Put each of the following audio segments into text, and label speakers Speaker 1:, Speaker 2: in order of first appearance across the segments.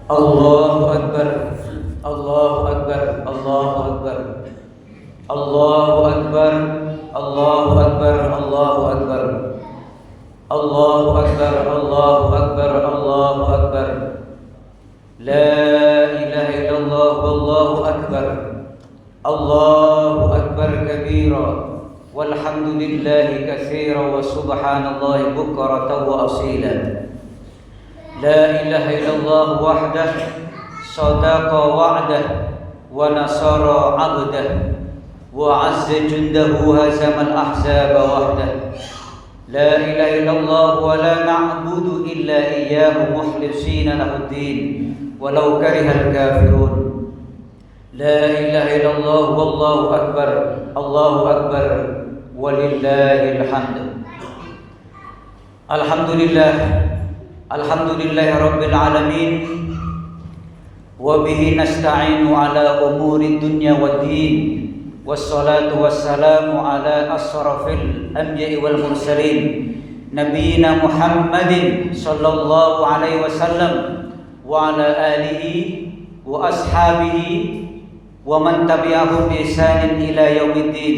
Speaker 1: Allahu Akbar, Allahu Akbar, Allahu Akbar, Allahu Akbar, Allahu Akbar, Allahu Akbar, Allahu Akbar, Allahu Akbar, Allahu Akbar. La ilaha illallah, wallahu akbar. Allahu akbar kabira, walhamdulillahi katsira, wa subhanallahi bukratan wa asila. La ilaha illallah wahdah, sadaqa wa'dah, wa nasara 'abdah, wa 'azza jundahu, hazamal ahzaba wahdah. La ilaha illallah wa la na'budu illa iyyahu mukhlishina lahuddin walau karihal kafirun. La ilaha illallah wallahu akbar, Allahu akbar, walillahil hamd. Alhamdulillah, alhamdulillahi rabbil alamin, wa bihi nasta'inu ala umuri dunya waddin. Wassalatu wassalamu ala asrafil anbiya'i wal mursalin, nabiyina Muhammadin sallallahu alaihi wasallam wa ala alihi wa ashabihi wa man tabi'ahum bi ihsanin ila yaumiddin.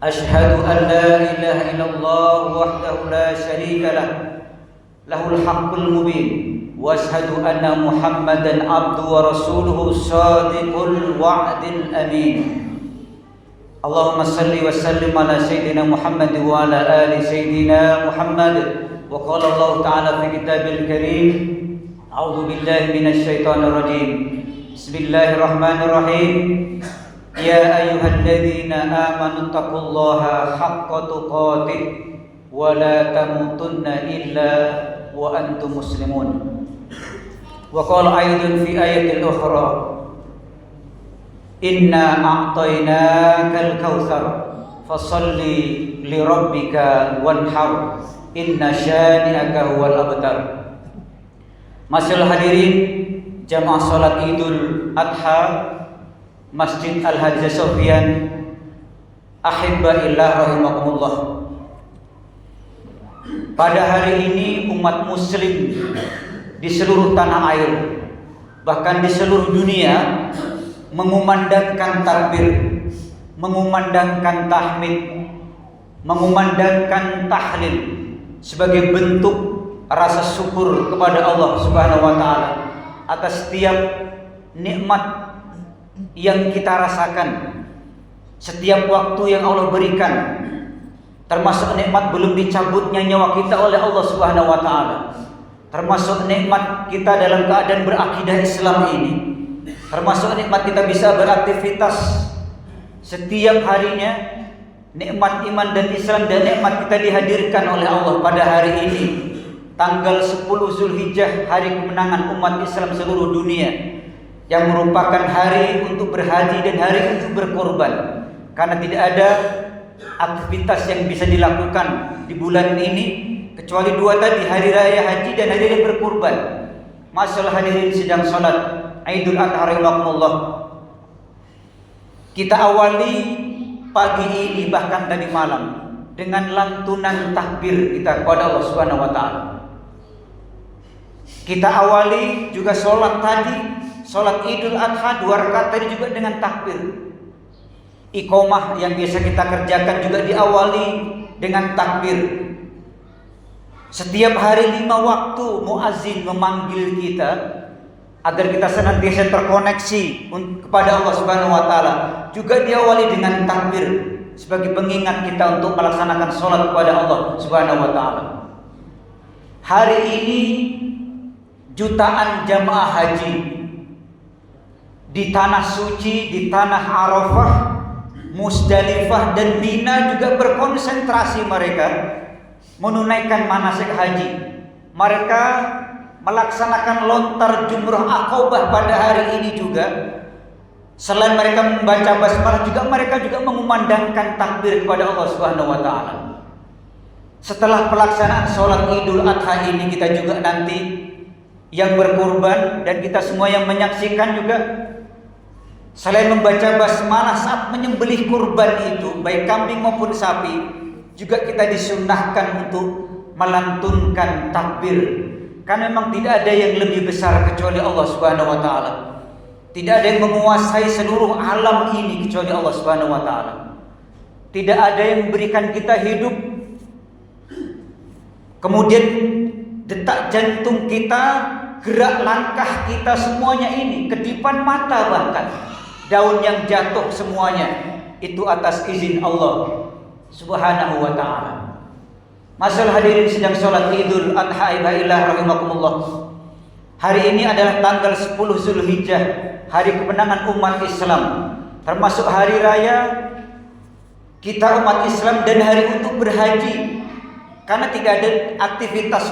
Speaker 1: Asyhadu an la ilaha illallah wahdahu la syarika lah, lahul haqqul mubin, wa asyhadu anna Muhammadan abduhu wa rasuluhu shadiqul wa'dil amin. Allahumma salli wa sallim ala sayyidina Muhammad wa ala ali sayyidina Muhammad. Wa qala Allah ta'ala fi kitabil karim, a'udzu billahi minasy syaithanir rajim. Bismillahirrahmanirrahim. Ya ayyuhalladzina amanu taqullaha haqqa tuqatih wa la tamutunna illa wa antum muslimun. Wa qala aidan fi ayatil ukhra, inna a'tainakal kautsar fasalli li rabbika wanhar inna syani'aka huwal abtar. Masyaallah hadirin jamaah salat Idul Adha Masjid Al-Hadza Sofyan, ahibbaillah rahimakumullah. Pada hari ini umat muslim di seluruh tanah air, bahkan di seluruh dunia, mengumandangkan takbir, mengumandangkan tahmid, mengumandangkan tahlil sebagai bentuk rasa syukur kepada Allah Subhanahu wa taala atas setiap nikmat yang kita rasakan, setiap waktu yang Allah berikan, termasuk nikmat belum dicabutnya nyawa kita oleh Allah Subhanahu wa taala, termasuk nikmat kita dalam keadaan berakidah Islam ini, termasuk nikmat kita bisa beraktivitas setiap harinya, nikmat iman dan Islam, dan nikmat kita dihadirkan oleh Allah pada hari ini, tanggal 10 Zulhijjah, hari kemenangan umat Islam seluruh dunia, yang merupakan hari untuk berhaji dan hari untuk berkorban. Karena tidak ada aktivitas yang bisa dilakukan di bulan ini kecuali dua tadi, hari raya haji dan hari raya berkorban. Masyaallah hadirin sidang salat Idul Adha rahimakumullah. Kita awali pagi ini bahkan tadi malam dengan lantunan takbir kita kepada Allah Subhanahu wa taala. Kita awali juga salat tadi, salat Idul Adha 2 rakaat tadi juga dengan takbir. Iqamah yang biasa kita kerjakan juga diawali dengan takbir. Setiap hari 5 waktu muazzin memanggil kita agar kita senantiasa terkoneksi kepada Allah Subhanahu wa taala, juga diawali dengan takbir sebagai pengingat kita untuk melaksanakan salat kepada Allah Subhanahu wa taala. Hari ini jutaan jamaah haji di tanah suci, di tanah Arafah, Musdalifah dan Mina juga berkonsentrasi mereka menunaikan manasik haji. Mereka melaksanakan lontar jumrah Aqabah pada hari ini juga. Selain mereka membaca basmalah, juga mereka juga mengumandangkan takbir kepada Allah Subhanahu wa taala. Setelah pelaksanaan salat Idul Adha ini, kita juga nanti yang berkurban dan kita semua yang menyaksikan juga, selain membaca basmalah saat menyembelih kurban itu, baik kambing maupun sapi, juga kita disunnahkan untuk melantunkan takbir Karena memang tidak ada yang lebih besar kecuali Allah Subhanahu wa taala. Tidak ada yang menguasai seluruh alam ini kecuali Allah Subhanahu wa taala. Tidak ada yang memberikan kita hidup, kemudian detak jantung kita, gerak langkah kita, semuanya ini, kedipan mata bahkan, daun yang jatuh semuanya itu atas izin Allah Subhanahu wa taala. Masalah hadirin sedang sholat Idul Adha ibailah rahimakumullah. Hari ini adalah tanggal 10 Zulhijjah, hari kemenangan umat Islam, termasuk hari raya kita umat Islam dan hari untuk berhaji. Karena tidak ada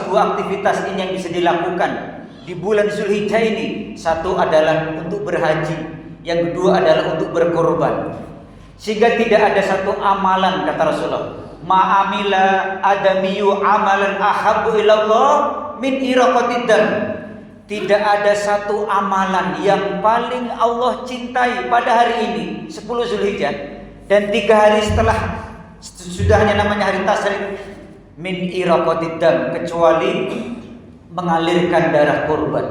Speaker 1: dua aktivitas ini yang bisa dilakukan di bulan Zulhijjah ini. Satu adalah untuk berhaji, yang kedua adalah untuk berkorban. Sehingga tidak ada satu amalan, kata Rasulullah, ma'amila adamiyu amalan ahabbu ilallah min iraqatid dam. Tidak ada satu amalan yang paling Allah cintai pada hari ini 10 Zulhijjah dan 3 hari setelah sudahnya namanya hari Tasyrik, min iraqatid dam, kecuali mengalirkan darah korban.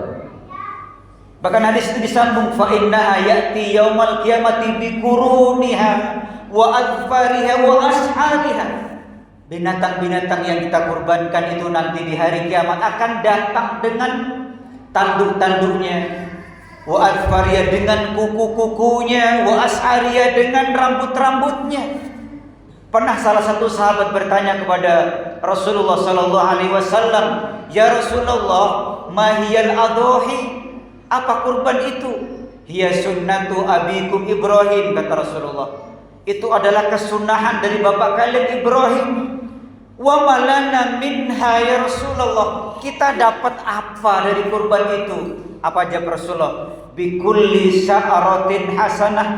Speaker 1: Bahkan hadis itu disambung, fa innaha ya'ti yaumal qiyamati bi quruniha wa adfariha wa ashariha. Binatang-binatang yang kita kurbankan itu nanti di hari kiamat akan datang dengan tanduk-tanduknya, wa adfariha dengan kuku-kukunya, wa ashariha dengan rambut-rambutnya. Pernah salah satu sahabat bertanya kepada Rasulullah sallallahu alaihi wasallam, "Ya Rasulullah, ma hiyal adhahi?" Apa kurban itu? Hiya sunnatu abikum Ibrahim, kata Rasulullah. Itu adalah kesunahan dari bapak kalian Ibrahim. Wa malana minha ya Rasulullah. Kita dapat apa dari kurban itu? Apa jawab Rasulullah? Bikulli sya'aratin hasanah.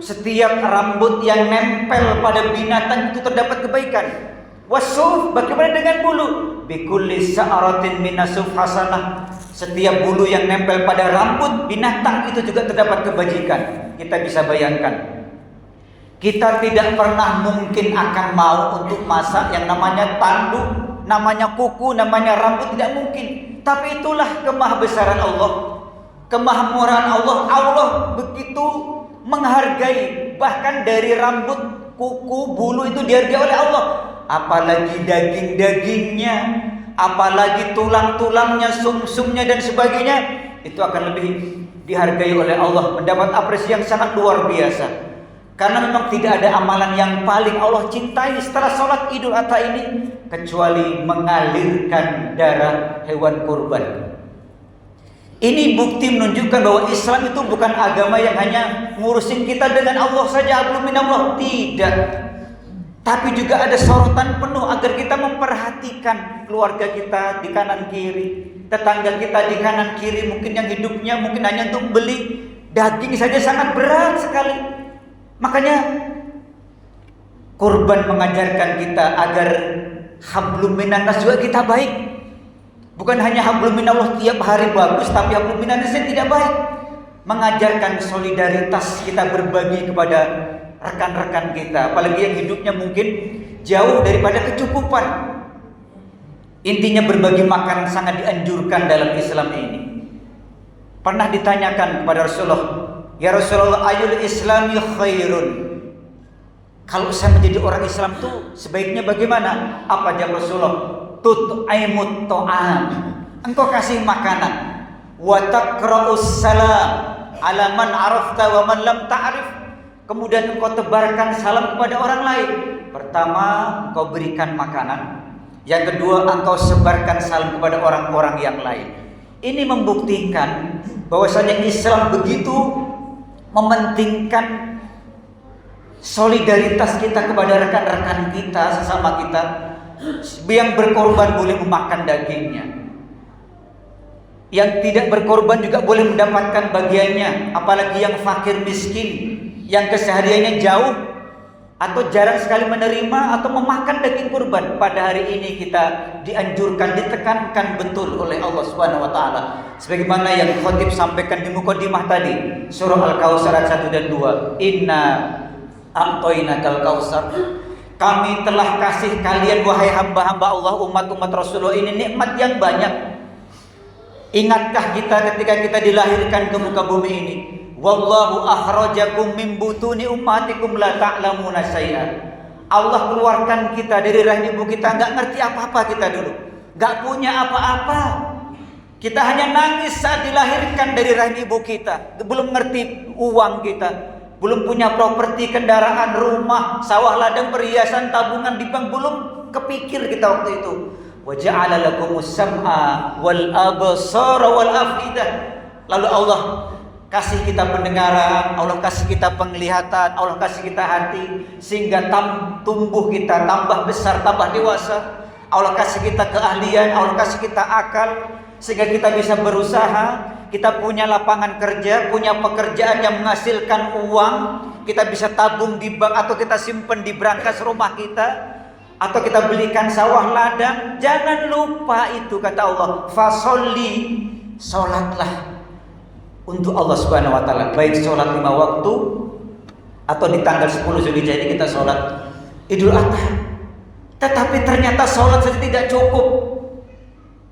Speaker 1: Setiap rambut yang nempel pada binatang itu terdapat kebaikan. Wasuf, bagaimana dengan bulu? Bikulli sya'aratin minasuf hasanah. Setiap bulu yang nempel pada rambut binatang itu juga terdapat kebajikan. Kita bisa bayangkan, kita tidak pernah mungkin akan mau untuk masak yang namanya tanduk, namanya kuku, namanya rambut, tidak mungkin. Tapi itulah kemahabesaran Allah, kemahamurahan Allah. Allah begitu menghargai, bahkan dari rambut, kuku, bulu itu dihargai oleh Allah. Apalagi daging-dagingnya, apalagi tulang-tulangnya, sum-sumnya dan sebagainya, itu akan lebih dihargai oleh Allah, mendapat apresiasi yang sangat luar biasa. Karena memang tidak ada amalan yang paling Allah cintai setelah sholat Idul Adha ini kecuali mengalirkan darah hewan kurban. Ini bukti menunjukkan bahwa Islam itu bukan agama yang hanya ngurusin kita dengan Allah saja, hablum minallah, tidak. Tapi juga ada sorotan penuh agar kita memperhatikan keluarga kita di kanan kiri, tetangga kita di kanan kiri, mungkin yang hidupnya mungkin hanya untuk beli daging saja sangat berat sekali. Makanya kurban mengajarkan kita agar hablum minannas juga kita baik. Bukan hanya hablum minallah tiap hari bagus, tapi hablum minannas tidak baik. Mengajarkan solidaritas, kita berbagi kepada rekan-rekan kita, apalagi yang hidupnya mungkin jauh daripada kecukupan. Intinya berbagi makan sangat dianjurkan dalam Islam ini. Pernah ditanyakan kepada Rasulullah, "Ya Rasulullah, ayul islami khairun?" Kalau saya menjadi orang Islam tuh sebaiknya bagaimana? Apa jawab Rasulullah? Tut'aimut ta'am. Engkau kasih makanan. Wa taqra'us salam ala man arafta wa man lam ta'rif. Kemudian engkau tebarkan salam kepada orang lain. Pertama, engkau berikan makanan. Yang kedua, engkau sebarkan salam kepada orang-orang yang lain. Ini membuktikan bahwasanya Islam begitu mementingkan solidaritas kita kepada rekan-rekan kita, sesama kita. Yang berkorban boleh memakan dagingnya, yang tidak berkorban juga boleh mendapatkan bagiannya. Apalagi yang fakir miskin, yang kesehariannya jauh atau jarang sekali menerima atau memakan daging kurban, pada hari ini kita dianjurkan, ditekankan betul oleh Allah Subhanahu wa taala. Sebagaimana yang khatib sampaikan di mukadimah tadi, surah Al-Kautsar ayat 1 dan 2. Inna a'tainakal kautsar. Kami telah kasih kalian wahai hamba-hamba Allah, umat-umat Rasulullah ini nikmat yang banyak. Ingatkah kita ketika kita dilahirkan ke muka bumi ini? Wallahu akhrajakum min butuni ummatikum la ta'lamuna syai'a. Allah keluarkan kita dari rahim ibu kita, enggak ngerti apa-apa kita dulu. Enggak punya apa-apa. Kita hanya nangis saat dilahirkan dari rahim ibu kita. Belum ngerti uang kita. Belum punya properti, kendaraan, rumah, sawah ladang, perhiasan, tabungan di bank. Belum kepikir kita waktu itu. Wa ja'ala lakumus sam'a wal absara wal afidah. Lalu Allah kasih kita pendengaran, Allah kasih kita penglihatan, Allah kasih kita hati, sehingga tumbuh kita, tambah besar, tambah dewasa. Allah kasih kita keahlian, Allah kasih kita akal, sehingga kita bisa berusaha. Kita punya lapangan kerja, punya pekerjaan yang menghasilkan uang. Kita bisa tabung di bank, atau kita simpan di brankas rumah kita, atau kita belikan sawah ladang. Jangan lupa itu, kata Allah, fasolli, sholatlah untuk Allah Subhanahu wa taala, baik sholat 5 waktu atau di tanggal 10 Zulhijjah ini kita sholat Idul Adha. Tetapi ternyata sholat saja tidak cukup.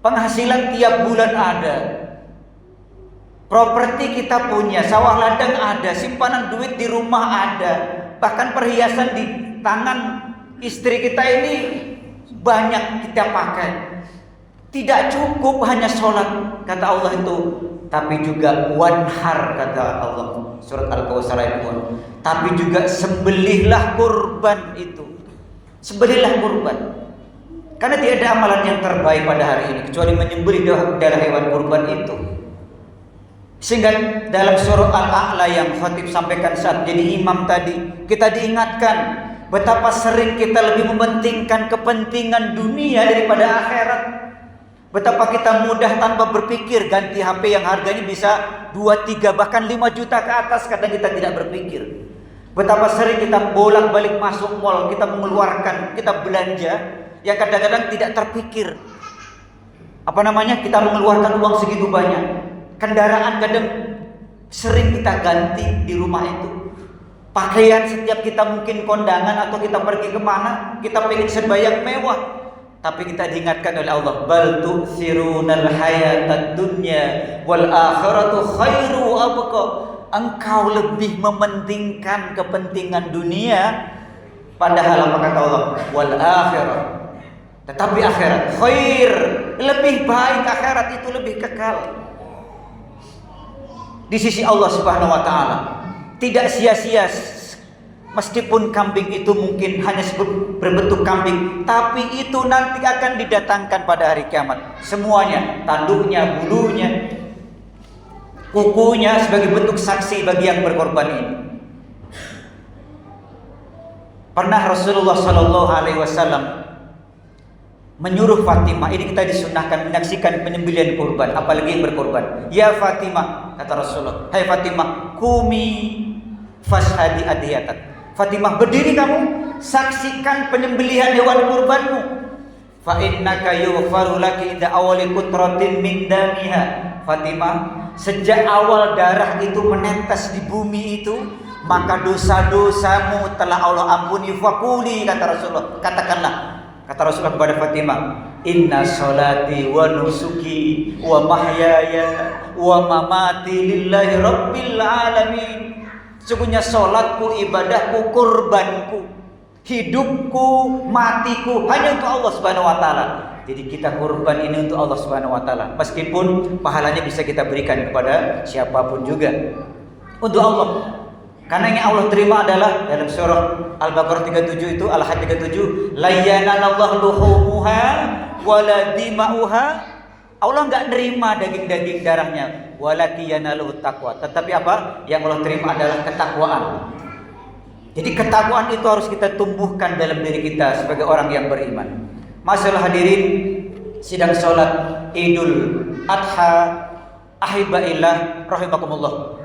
Speaker 1: Penghasilan tiap bulan ada, properti kita punya, sawah ladang ada, simpanan duit di rumah ada, bahkan perhiasan di tangan istri kita ini banyak kita pakai. Tidak cukup hanya sholat, kata Allah itu, tapi juga wanhar, kata Allah, surat Al-Kautsar ayat 2. Tapi juga sembelihlah kurban itu. Sembelihlah kurban. Karena tidak ada amalan yang terbaik pada hari ini kecuali menyembelih darah hewan kurban itu. Sehingga dalam surah Al-A'la yang khatib sampaikan saat jadi imam tadi, kita diingatkan betapa sering kita lebih mementingkan kepentingan dunia daripada akhirat. Betapa kita mudah tanpa berpikir ganti HP yang harganya bisa 2, 3, bahkan 5 juta ke atas, kadang kita tidak berpikir. Betapa sering kita bolak-balik masuk mall, kita mengeluarkan, kita belanja yang kadang-kadang tidak terpikir. Kita mengeluarkan uang segitu banyak. Kendaraan kadang sering kita ganti di rumah itu. Pakaian setiap kita mungkin kondangan atau kita pergi kemana, kita pengen serba yang mewah. Tapi kita diingatkan oleh Allah, bal tu'thirunal hayatad dunya wal akhiratu khairu abqa. Engkau lebih mementingkan kepentingan dunia, padahal apa kata Allah? Wal akhirah. Tetapi akhirat khair, lebih baik, akhirat itu lebih kekal di sisi Allah Subhanahu wa taala. Tidak sia-sia. Meskipun kambing itu mungkin hanya berbentuk kambing, tapi itu nanti akan didatangkan pada hari kiamat. Semuanya, tanduknya, bulunya, kukunya sebagai bentuk saksi bagi yang berkorban ini. Pernah Rasulullah Shallallahu Alaihi Wasallam menyuruh Fatimah, ini kita disunahkan menyaksikan penyembelihan kurban, apalagi yang berkorban. Ya Fatimah, kata Rasulullah, hai Fatimah, kumi fashhadi adiyatak. Fatimah, berdiri kamu, saksikan penyembelihan hewan kurbanmu. Fa innaka yughfaru laki inda awali qutratin min damiha. Fatimah, sejak awal darah itu menetes di bumi itu, maka dosa-dosamu telah Allah ampuni. Faquli, kata Rasulullah, katakanlah, kata Rasulullah kepada Fatimah, inna sholati wa nusuki wa mahyaya wa mamati lillahi rabbil alamin. Sesungguhnya sholatku, ibadahku, kurbanku, hidupku, matiku hanya untuk Allah Subhanahu wa taala. Jadi kita kurban ini untuk Allah Subhanahu wa taala. Meskipun pahalanya bisa kita berikan kepada siapapun juga. Untuk Allah. Karena yang Allah terima adalah dalam surah Al-Baqarah 37 itu, Al-Hajj 37, la yanallahu luhumuha wala dima'uha. Allah enggak nerima daging-daging darahnya, walaki yanaluhu taqwa. Tetapi apa? Yang Allah terima adalah ketakwaan. Jadi ketakwaan itu harus kita tumbuhkan dalam diri kita sebagai orang yang beriman. Masalah hadirin, sidang salat Idul Adha ahibaillah rahimakumullah.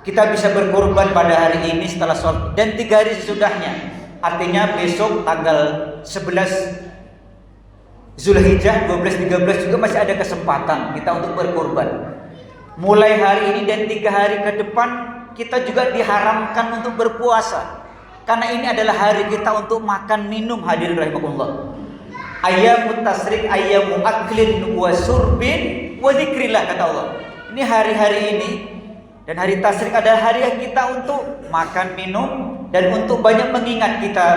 Speaker 1: Kita bisa berkorban pada hari ini setelah sholat dan 3 hari sesudahnya. Artinya besok tanggal 11 Zulhijjah, 12, 13 juga masih ada kesempatan kita untuk berkorban. Mulai hari ini dan 3 hari ke depan kita juga diharamkan untuk berpuasa. Karena ini adalah hari kita untuk makan minum, hadirin rahimakumullah. Ayyamut tasrik ayyamu aklin wa surbin wa dzikrillah, kata Allah. Ini hari-hari ini dan hari tasyrik adalah hari yang kita untuk makan, minum, dan untuk banyak mengingat kita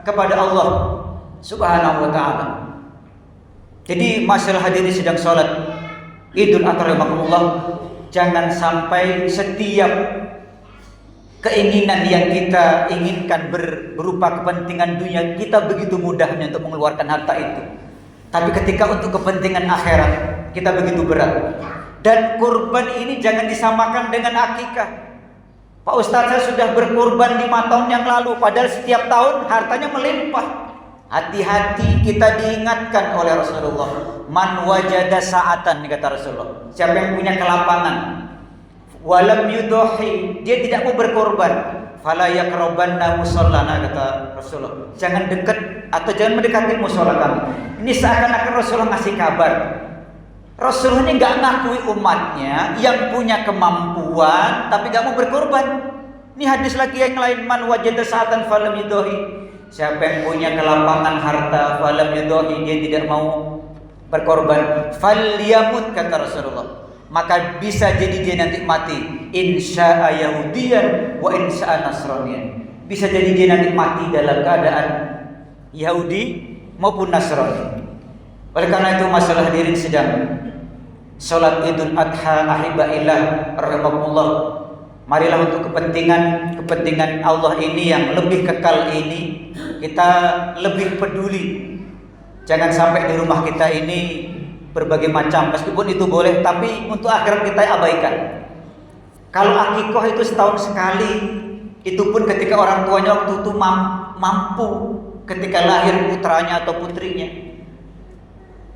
Speaker 1: kepada Allah Subhanahu wa ta'ala. Jadi masalah hadirin sedang sholat Idul Adha rahimakumullah, jangan sampai setiap keinginan yang kita inginkan berupa kepentingan dunia, kita begitu mudahnya untuk mengeluarkan harta itu. Tapi ketika untuk kepentingan akhirat, kita begitu berat. Dan kurban ini jangan disamakan dengan akikah. Pak Ustadz, saya sudah berkurban 5 tahun yang lalu, padahal setiap tahun hartanya melimpah. Hati-hati, kita diingatkan oleh Rasulullah. Man wajada sa'atan, kata Rasulullah. Siapa yang punya kelapangan, walam yudohi, dia tidak mau berkorban, fala yaqrabanna musallana, kata Rasulullah. Jangan dekat atau jangan mendekati musola kami. Ini seakan-akan Rasulullah ngasih kabar. Rasulullah ini nggak ngakui umatnya yang punya kemampuan tapi nggak mau berkorban. Ini hadis lagi yang lain, man wajada sa'atan falam yudohi. Siapa yang punya kelapangan harta, falam yudohi, dia tidak mau berkorban, falyamut, kata Rasulullah. Maka bisa jadi dia nanti mati insya'a Yahudiyan wa insya'a Nasraniyan. Bisa jadi dia nanti mati dalam keadaan Yahudi maupun Nasrani. Oleh karena itu masalah hadirin sedang sholat Idul Adha ahibaillah rahimakumullah, marilah untuk kepentingan Allah ini yang lebih kekal ini kita lebih peduli. Jangan sampai di rumah kita ini berbagai macam, meskipun itu boleh, tapi untuk akhirat kita abaikan. Kalau akikoh itu setahun sekali, itu pun ketika orang tuanya waktu itu mampu ketika lahir putranya atau putrinya.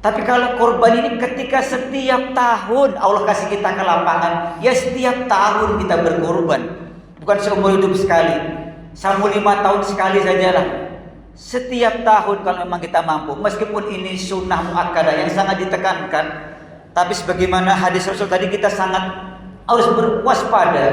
Speaker 1: Tapi kalau korban ini ketika setiap tahun Allah kasih kita kelapangan, ya setiap tahun kita berkorban. Bukan seumur hidup sekali, sampai 5 tahun sekali sajalah. Setiap tahun kalau memang kita mampu, meskipun ini sunnah muakkadah yang sangat ditekankan, tapi sebagaimana hadis Rasul tadi, kita sangat harus berwaspada,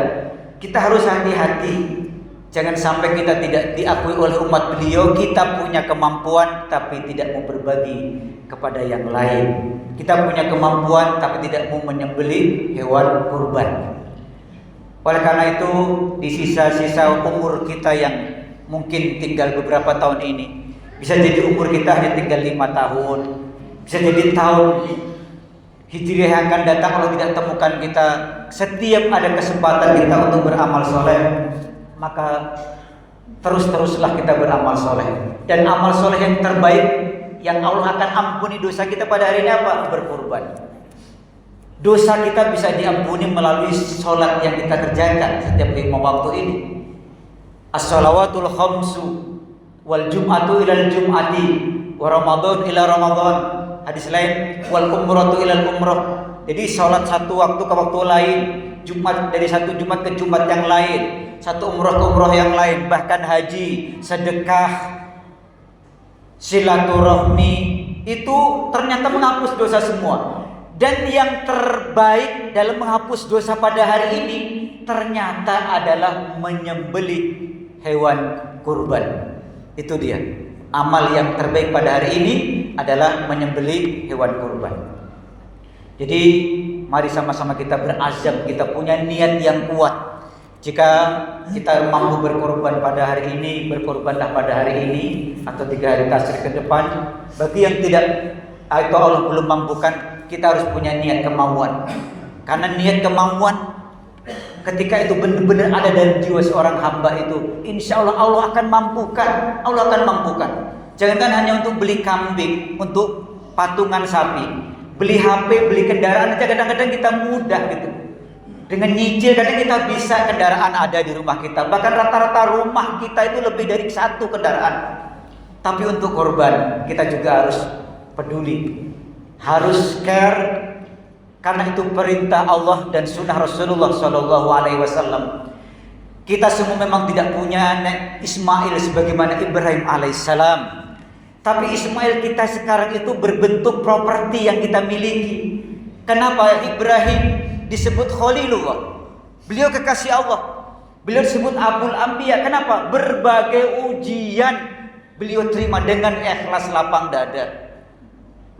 Speaker 1: kita harus hati-hati. Jangan sampai kita tidak diakui oleh umat beliau, kita punya kemampuan tapi tidak mau berbagi kepada yang lain. Kita punya kemampuan tapi tidak mau menyembelih hewan kurban. Oleh karena itu, di sisa-sisa umur kita yang mungkin tinggal beberapa tahun ini, bisa jadi umur kita hanya tinggal 5 tahun, bisa jadi tahun Hijriah yang akan datang Allah tidak temukan kita. Setiap ada kesempatan kita untuk beramal soleh, maka terus-teruslah kita beramal soleh. Dan amal soleh yang terbaik yang Allah akan ampuni dosa kita pada hari ini apa? Berkorban. Dosa kita bisa diampuni melalui sholat yang kita kerjakan setiap 5 waktu ini. As-shalawatul khamsu wal jum'atu ilal jum'ati wa ramadhan ila ramadhan. Hadis lain, wal umratu ilal umrah. Jadi sholat satu waktu ke waktu lain, Jumat dari satu Jumat ke Jumat yang lain, satu umrah ke umrah yang lain, bahkan haji, sedekah, silaturahmi, itu ternyata menghapus dosa semua. Dan yang terbaik dalam menghapus dosa pada hari ini ternyata adalah menyembelih hewan kurban. Itu dia. Amal yang terbaik pada hari ini adalah menyembelih hewan kurban. Jadi mari sama-sama kita berazam, kita punya niat yang kuat. Jika kita mampu berkorban pada hari ini, berkorbanlah pada hari ini atau 3 hari tasyrik ke depan. Bagi yang tidak atau Allah belum mampukan, kita harus punya niat kemauan. Karena niat kemauan ketika itu benar-benar ada dalam jiwa seorang hamba itu, insya Allah Allah akan mampukan. Allah akan mampukan. Jangan hanya untuk beli kambing, untuk patungan sapi, beli HP, beli kendaraan aja kadang-kadang kita mudah gitu. Dengan nyicil kadang kita bisa kendaraan ada di rumah kita. Bahkan rata-rata rumah kita itu lebih dari 1 kendaraan. Tapi untuk korban kita juga harus peduli, harus care. Karena itu perintah Allah dan sunnah Rasulullah SAW. Kita semua memang tidak punya anak Ismail sebagaimana Ibrahim alaihissalam. Tapi Ismail kita sekarang itu berbentuk properti yang kita miliki. Kenapa Ibrahim disebut Khalilullah? Beliau kekasih Allah. Beliau disebut Abul Anbiya. Kenapa? Berbagai ujian beliau terima dengan ikhlas lapang dada.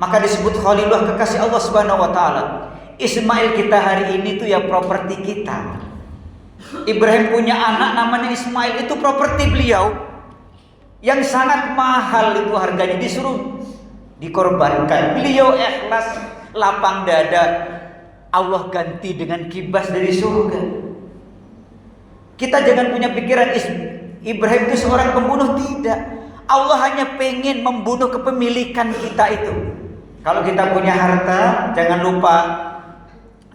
Speaker 1: Maka disebut Khalilullah, kekasih Allah Subhanahu wa taala. Ismail kita hari ini tuh ya properti kita. Ibrahim punya anak namanya Ismail, itu properti beliau yang sangat mahal, itu harganya, disuruh dikorbankan. Beliau ikhlas, lapang dada, Allah ganti dengan kibas dari surga. Kita jangan punya pikiran Ibrahim itu seorang pembunuh, tidak. Allah hanya pengen membunuh kepemilikan kita itu. Kalau kita punya harta, jangan lupa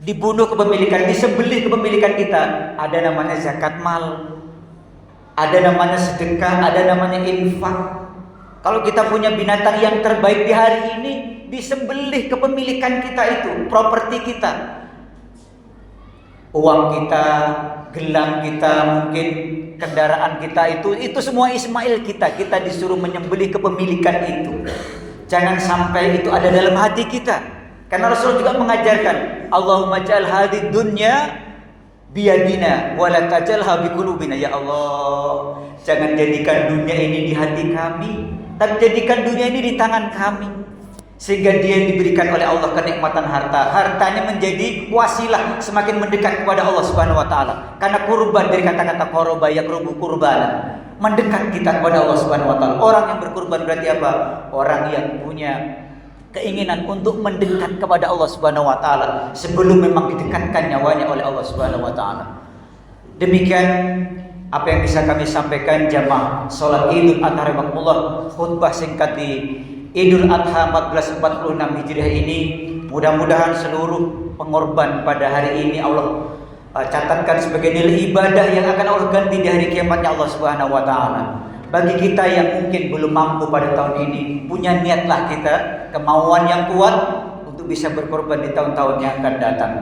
Speaker 1: dibunuh kepemilikan, disembelih kepemilikan kita. Ada namanya zakat mal, ada namanya sedekah, ada namanya infak. Kalau kita punya binatang yang terbaik di hari ini, disembelih kepemilikan kita itu, properti kita. Uang kita, gelang kita, mungkin kendaraan kita, itu semua Ismail kita. Kita disuruh menyembelih kepemilikan itu. Jangan sampai itu ada dalam hati kita. Karena Rasul juga mengajarkan, Allahumma ja'al hadhihi dunya biyadina wa la taj'alha biqulubina. Ya Allah, jangan jadikan dunia ini di hati kami, tapi jadikan dunia ini di tangan kami, sehingga dia diberikan oleh Allah kenikmatan harta. Hartanya menjadi wasilah semakin mendekat kepada Allah Subhanahu wa taala. Karena kurban dari kata-kata qoroba yaqrubu qurbanan, mendekat kita kepada Allah Subhanahu wa taala. Orang yang berkurban berarti apa? Orang yang punya keinginan untuk mendekat kepada Allah Subhanahu wa taala sebelum memang didekatkan nyawanya oleh Allah Subhanahu wa taala. Demikian apa yang bisa kami sampaikan jamaah salat Idul Adha rahimakumullah, khutbah singkat di Idul Adha 1446 Hijriah ini. Mudah-mudahan seluruh pengorban pada hari ini Allah catatkan sebagai nilai ibadah yang akan Allah ganti di hari kiamatnya Allah Subhanahu wa taala. Bagi kita yang mungkin belum mampu pada tahun ini, punya niatlah kita, kemauan yang kuat untuk bisa berkorban di tahun-tahun yang akan datang.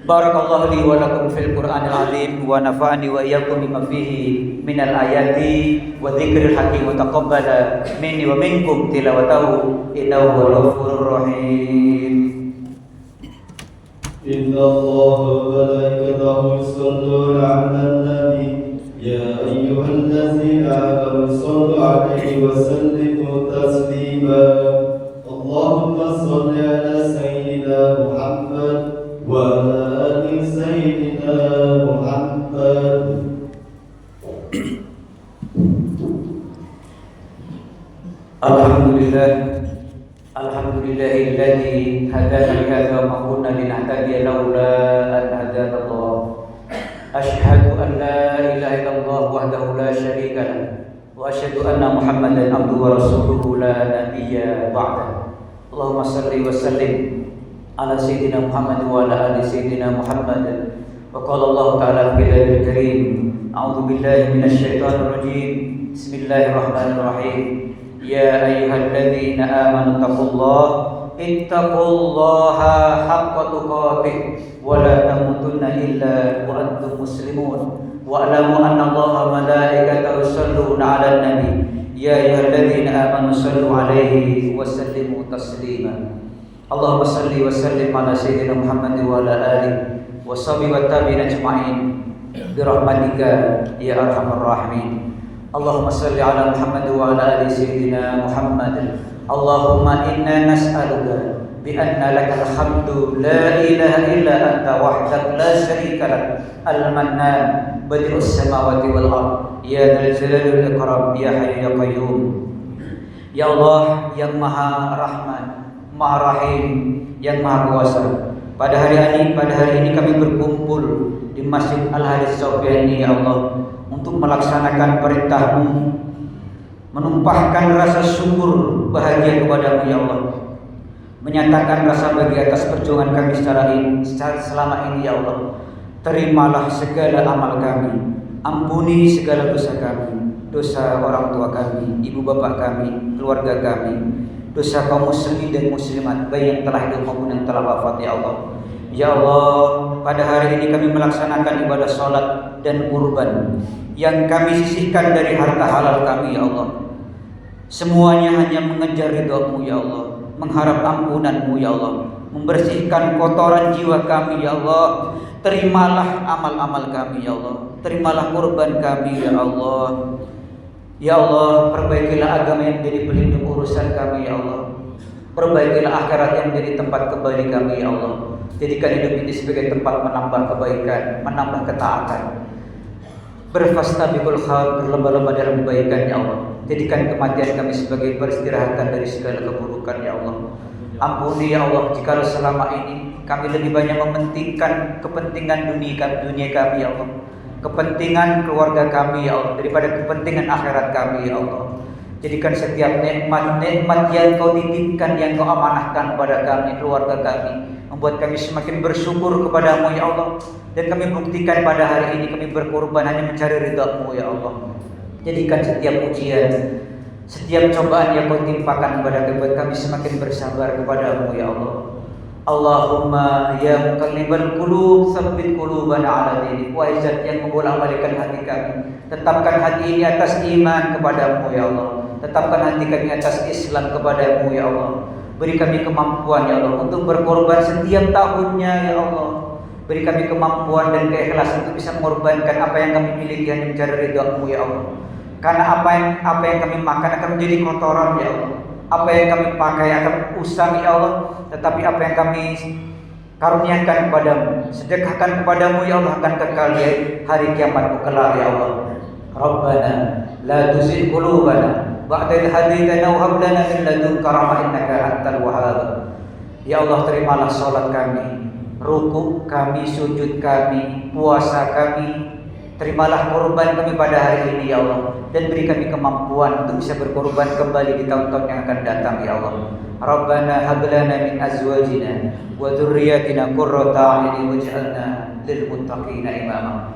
Speaker 1: Barakallahu li wa lakum fil Qur'anil azim wa nafa'ani wa iyyakum bima fihi minal ayati wa dzikril hakim wa taqabbala minni wa minkum tilawatahu innahu huwal ghafurur rahim.
Speaker 2: Inna Allaha wa malaikatahu yusholluna 'alan nabi ya ayyuhallazina amanu shallu 'alaihi wa sallimu taslima. Allahumma shalli 'ala sayyidina Muhammad wa ala ali sayyidina Muhammad.
Speaker 1: Alhamdulillah, alhamdulillahilladzi hadana li hadza wa ma kunna linahtadiya laula an hadana Allah. Asyhadu an la ilaha illallah wahdahu la syarika lah wa asyhadu anna Muhammadan abduhu wa rasuluhu la nabiyya ba'da. Allahumma shalli wa sallim ala sayyidina Muhammad wa ala ali sayyidina Muhammad. Wa qala Allah ta'ala fi kitabihil karim, a'udzu billahi minasy syaithanir rajim. Bismillahirrahmanirrahim. Ya ayyuhalladzina amanu ittaqullaha haqqa tuqatih wa la tamutunna illa wa antum muslimun wa alamu anna Allaha malaikatahu yusholluna 'alan nabi ya ayyuhalladzina amanu shallu 'alaihi wa sallimu taslima. Allahumma shalli wa sallim ala sayyidina Muhammad wa ala alihi wa sahbihi wa tabi'in ajma'in bi rahmatika ya arhamar rahimin. Allahumma salli ala Muhammad wa ala ali sayyidina Muhammad. Allahumma inna nas'aluka bi anna lakal hamdu la ilaha illa anta wahdak la syarika lak al-mannan badi'us samawati wal ard ya dzal jalali wal ikram ya hayyu ya qayyum. Ya Allah yang Maha Rahman, Maha Rahim, yang Maha Kuasa, pada hari ini kami berkumpul di Masjid Al-Hadis Sofia ini ya Allah untuk melaksanakan perintah-Mu, menumpahkan rasa syukur bahagia kepada-Mu ya Allah, menyatakan rasa bahagia atas perjuangan kami selama ini ya Allah. Terimalah segala amal kami, ampuni segala dosa kami, dosa orang tua kami, ibu bapak kami, keluarga kami, dosa kaum muslimin dan muslimat baik yang telah hidup maupun yang telah wafat ya Allah. Ya Allah, pada hari ini kami melaksanakan ibadah salat dan kurban yang kami sisihkan dari harta halal kami ya Allah. Semuanya hanya mengejar ridha-Mu ya Allah, mengharap ampunan-Mu ya Allah, membersihkan kotoran jiwa kami ya Allah. Terimalah amal-amal kami ya Allah, terimalah kurban kami ya Allah. Ya Allah, perbaikilah agama yang menjadi pelindung urusan kami ya Allah, perbaikilah akhirat yang menjadi tempat kembali kami ya Allah. Jadikan hidup ini sebagai tempat menambah kebaikan, menambah ketaatan. Berfastabiqul khairat, berlomba-lomba dalam kebaikan ya Allah. Jadikan kematian kami sebagai peristirahatan dari segala keburukan ya Allah. Ampuni ya Allah jika selama ini kami lebih banyak mementingkan kepentingan dunia kami ya Allah, kepentingan keluarga kami ya Allah daripada kepentingan akhirat kami ya Allah. Jadikan setiap nikmat yang Kau titipkan, yang Kau amanahkan kepada kami, keluarga kami, membuat kami semakin bersyukur kepadamu ya Allah. Dan kami buktikan pada hari ini kami berkorban hanya mencari ridha-Mu ya Allah. Jadikan setiap ujian, setiap cobaan yang Kau timpakan kepada kami semakin bersabar kepadamu ya Allah. Allahumma ya muqallibal qulub tsabbit qulubana ala dinik. Wahai Zat yang membolak-balikkan hati kami, tetapkan hati ini atas iman kepadamu ya Allah. Tetapkan hati kami atas Islam kepadamu ya Allah. Beri kami kemampuan ya Allah untuk berkorban setiap tahunnya ya Allah. Beri kami kemampuan dan keikhlasan untuk bisa mengorbankan apa yang kami miliki hanya mencari ridha-Mu ya Allah. Karena apa yang kami makan akan menjadi kotoran ya Allah. Apa yang kami pakai akan usang ya Allah. Tetapi apa yang kami karuniakan kepadamu, sedekahkan kepadamu ya Allah akan kekal di hari kiamat kelak ya Allah. Rabbana la tuzigh qulubana ba'da idh hadaytana wa hab lana min ladunka rahmah innaka antal wahhab. Ya Allah, terimalah salat kami, rukuk kami, sujud kami, puasa kami. Terimalah korban kami pada hari ini ya Allah, dan beri kami kemampuan untuk bisa berkorban kembali di tahun-tahun yang akan datang ya Allah. Rabbana hab lana min azwajina wa dzurriyyatina qurrata a'yun waj'alna lil muttaqina imama.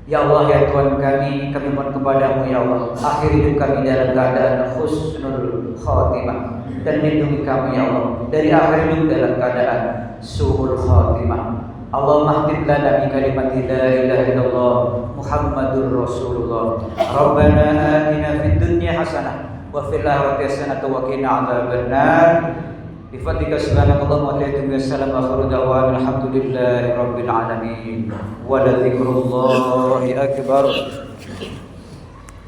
Speaker 1: Ya Allah ya Tuhan kami mohon kepadamu ya Allah, akhir hidup kami dalam keadaan husnul khatimah, dan lindungi kami ya Allah dari akhir hidup dalam keadaan su'ul khatimah. Allahumma htib lana bi kalimati la ilaha illallah Muhammadur Rasulullah. Rabbana atina fid dunya hasanah wa fil akhirati hasanah wa qina adzabannar. Bi fadlika subhanakallahumma wa bihamdika assalamu akhiru da'wana alhamdulillahi rabbil alamin. Wa la dzikrullahi akbar.